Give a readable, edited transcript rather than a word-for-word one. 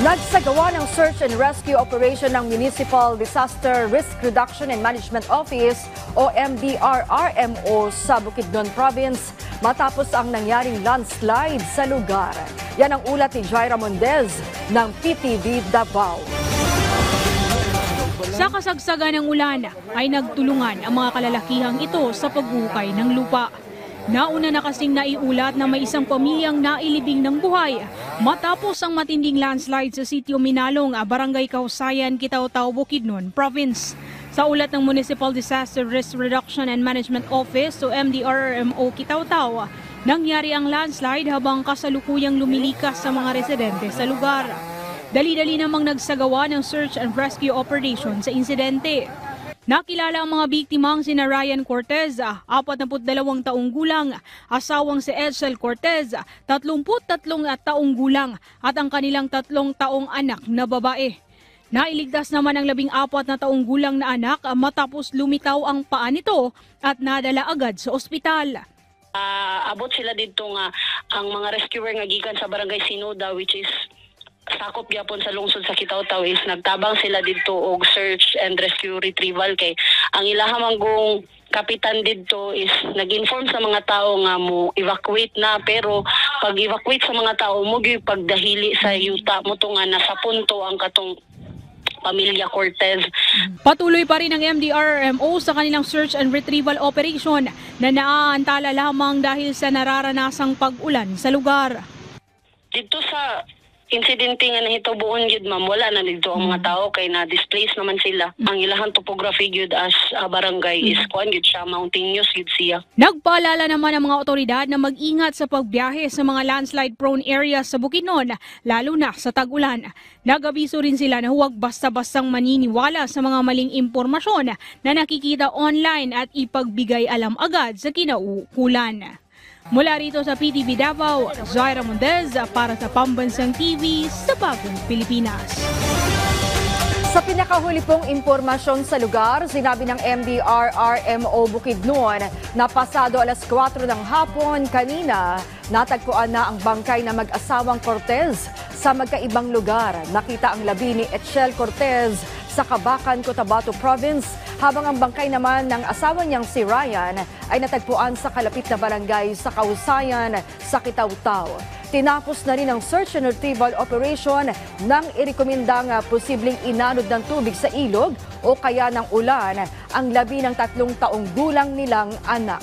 Nagsagawa ng search and rescue operation ng Municipal Disaster Risk Reduction and Management Office o MDRRMO sa Bukidnon Province matapos ang nangyaring landslide sa lugar. Yan ang ulat ni Jaira Mundez ng PTV Davao. Sa kasagsagan ng ulan ay nagtulungan ang mga kalalakihang ito sa pagbuhukay ng lupa. Nauna na kasing naiulat na may isang pamilyang nailibing ng buhay matapos ang matinding landslide sa sitio Minalong, Barangay Kausayan, Kitaw-Tao, Bukidnon Province. Sa ulat ng Municipal Disaster Risk Reduction and Management Office o MDRRMO Kitaw-Tao, nangyari ang landslide habang kasalukuyang lumilikas sa mga residente sa lugar. Dali-dali namang nagsagawa ng search and rescue operation sa insidente. Nakilala ang mga biktimang sina Ryan Cortez, 42 taong gulang, asawang si Edsel Cortez, 33 taong gulang at ang kanilang 3 taong anak na babae. Nailigtas naman ang 14 na taong gulang na anak matapos lumitaw ang paa nito at nadala agad sa ospital. Abot sila dito nga ang mga rescuer nga gikan sa Barangay Sinoda, which is sakop gyapon sa lungsod sa Kitaw-Tao, is nagtabang sila dito og search and rescue retrieval kay ang ilahamanggong kapitan dito is nag-inform sa mga tao nga mo evacuate na, pero pag evacuate sa mga tao mo gyud pagdahili sa yuta mo to nga nasa punto ang katong pamilya Cortez. Patuloy pa rin ang MDRRMO sa kanilang search and retrieval operation na naaantala lamang dahil sa nararanasang pag-ulan sa lugar. Dito sa insidente nga nahitubuon gyud ma'am, wala na dito ang mga tao kay na-displace naman sila. Ang ilahang topography gyud as barangay is kuan gyud siya, mountainous gyud siya. Nagpaalala naman ang mga otoridad na mag-ingat sa pagbiyahe sa mga landslide-prone areas sa Bukidnon, lalo na sa tag-ulan. Nag-abiso rin sila na huwag basta-bastang maniniwala sa mga maling impormasyon na nakikita online at ipagbigay alam agad sa kinaukulan. Mula rito sa PTV Davao, Jaira Mundez para sa Pambansang TV sa Bagong Pilipinas. Sa pinakahuli pong impormasyon sa lugar, sinabi ng MDRRMO Bukidnon na pasado alas 4 ng hapon kanina, natagpuan na ang bangkay na mag-asawang Cortez sa magkaibang lugar. Nakita ang labi ni Edsel Cortez sa Cabacan, Cotabato Province, habang ang bangkay naman ng asawa niyang si Ryan ay natagpuan sa kalapit na barangay sa Kausayan sa Kitaw-Tao. Tinapos na rin ang search and retrieval operation nang irekomendang posibleng inanod ng tubig sa ilog o kaya ng ulan ang labi ng 3 taong gulang nilang anak.